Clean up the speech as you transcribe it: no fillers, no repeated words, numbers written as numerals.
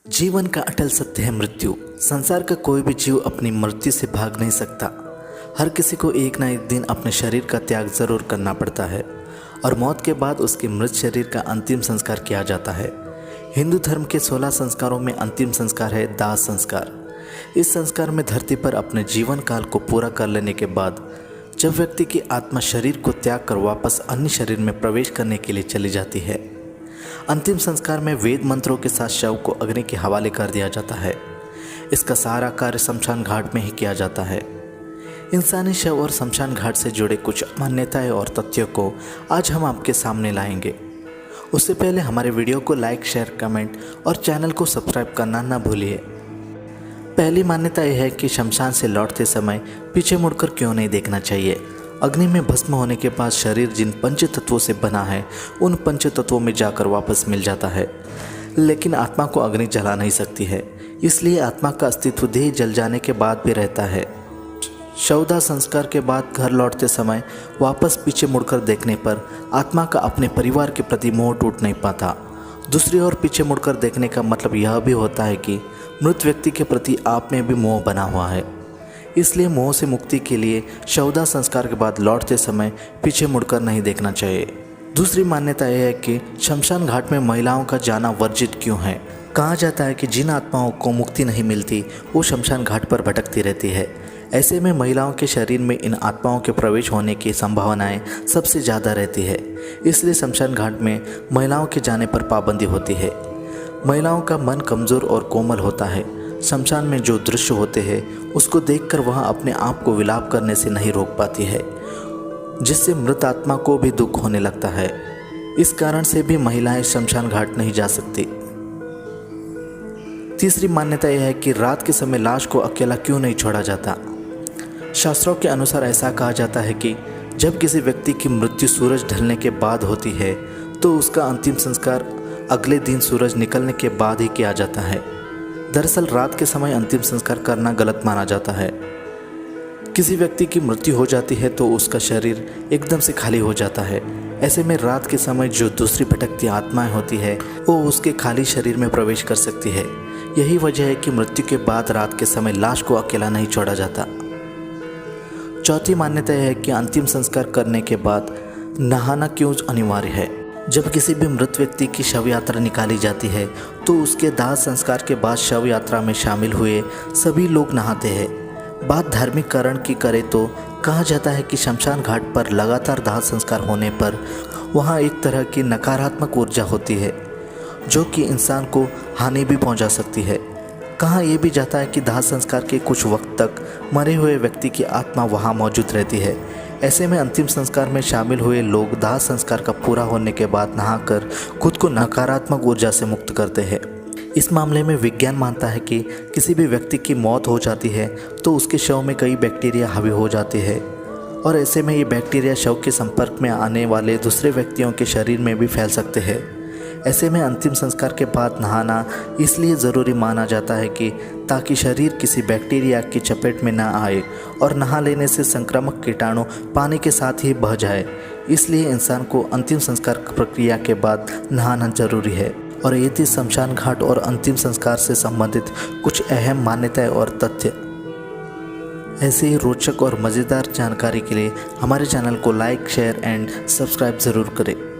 जीवन का अटल सत्य है मृत्यु। संसार का कोई भी जीव अपनी मृत्यु से भाग नहीं सकता। हर किसी को एक ना एक दिन अपने शरीर का त्याग जरूर करना पड़ता है और मौत के बाद उसके मृत शरीर का अंतिम संस्कार किया जाता है। हिंदू धर्म के 16 संस्कारों में अंतिम संस्कार है दाह संस्कार। इस संस्कार में धरती पर अपने जीवन काल को पूरा कर लेने के बाद जब व्यक्ति की आत्मा शरीर को त्याग कर वापस अन्य शरीर में प्रवेश करने के लिए चली जाती है, अंतिम संस्कार में वेद मंत्रों के साथ शव को अग्नि के हवाले कर दिया जाता है। इसका सारा कार्य शमशान घाट में ही किया जाता है। इंसानी शव और शमशान घाट से जुड़े कुछ मान्यताएं और तथ्यों को आज हम आपके सामने लाएंगे। उससे पहले हमारे वीडियो को लाइक, शेयर, कमेंट और चैनल को सब्सक्राइब करना ना भूलिए। पहली मान्यता यह है कि शमशान से लौटते समय पीछे मुड़कर क्यों नहीं देखना चाहिए। अग्नि में भस्म होने के बाद शरीर जिन पंच तत्वों से बना है उन पंच तत्वों में जाकर वापस मिल जाता है, लेकिन आत्मा को अग्नि जला नहीं सकती है। इसलिए आत्मा का अस्तित्व देह जल जाने के बाद भी रहता है। शवदाह संस्कार के बाद घर लौटते समय वापस पीछे मुड़कर देखने पर आत्मा का अपने परिवार के प्रति मोह टूट नहीं पाता। दूसरी ओर पीछे मुड़कर देखने का मतलब यह भी होता है कि मृत व्यक्ति के प्रति आप में भी मोह बना हुआ है। इसलिए मोह से मुक्ति के लिए शवदाह संस्कार के बाद लौटते समय पीछे मुड़कर नहीं देखना चाहिए। दूसरी मान्यता यह है कि शमशान घाट में महिलाओं का जाना वर्जित क्यों है। कहा जाता है कि जिन आत्माओं को मुक्ति नहीं मिलती वो शमशान घाट पर भटकती रहती है। ऐसे में महिलाओं के शरीर में इन आत्माओं के प्रवेश होने की संभावनाएं सबसे ज़्यादा रहती है। इसलिए शमशान घाट में महिलाओं के जाने पर पाबंदी होती है। महिलाओं का मन कमज़ोर और कोमल होता है। शमशान में जो दृश्य होते हैं उसको देखकर वह अपने आप को विलाप करने से नहीं रोक पाती है, जिससे मृत आत्मा को भी दुख होने लगता है। इस कारण से भी महिलाएं शमशान घाट नहीं जा सकती। तीसरी मान्यता यह है कि रात के समय लाश को अकेला क्यों नहीं छोड़ा जाता। शास्त्रों के अनुसार ऐसा कहा जाता है कि जब किसी व्यक्ति की मृत्यु सूरज ढलने के बाद होती है तो उसका अंतिम संस्कार अगले दिन सूरज निकलने के बाद ही किया जाता है। दरअसल रात के समय अंतिम संस्कार करना गलत माना जाता है। किसी व्यक्ति की मृत्यु हो जाती है तो उसका शरीर एकदम से खाली हो जाता है। ऐसे में रात के समय जो दूसरी भटकती आत्माएं होती है वो उसके खाली शरीर में प्रवेश कर सकती है। यही वजह है कि मृत्यु के बाद रात के समय लाश को अकेला नहीं छोड़ा जाता। चौथी मान्यता यह है कि अंतिम संस्कार करने के बाद नहाना क्यों अनिवार्य है। जब किसी भी मृत व्यक्ति की शव यात्रा निकाली जाती है तो उसके दाह संस्कार के बाद शव यात्रा में शामिल हुए सभी लोग नहाते हैं। बात धार्मिक कारण की करें तो कहा जाता है कि शमशान घाट पर लगातार दाह संस्कार होने पर वहाँ एक तरह की नकारात्मक ऊर्जा होती है जो कि इंसान को हानि भी पहुँचा सकती है। कहा यह भी जाता है कि दाह संस्कार के कुछ वक्त तक मरे हुए व्यक्ति की आत्मा वहाँ मौजूद रहती है। ऐसे में अंतिम संस्कार में शामिल हुए लोग दाह संस्कार का पूरा होने के बाद नहाकर खुद को नकारात्मक ऊर्जा से मुक्त करते हैं। इस मामले में विज्ञान मानता है कि किसी भी व्यक्ति की मौत हो जाती है तो उसके शव में कई बैक्टीरिया हावी हो जाते हैं और ऐसे में ये बैक्टीरिया शव के संपर्क में आने वाले दूसरे व्यक्तियों के शरीर में भी फैल सकते हैं। ऐसे में अंतिम संस्कार के बाद नहाना इसलिए ज़रूरी माना जाता है कि ताकि शरीर किसी बैक्टीरिया की चपेट में ना आए और नहा लेने से संक्रामक कीटाणु पानी के साथ ही बह जाए। इसलिए इंसान को अंतिम संस्कार प्रक्रिया के बाद नहाना जरूरी है। और ये थी शमशान घाट और अंतिम संस्कार से संबंधित कुछ अहम मान्यताएं और तथ्य। ऐसे ही रोचक और मज़ेदार जानकारी के लिए हमारे चैनल को लाइक, शेयर एंड सब्सक्राइब ज़रूर करें।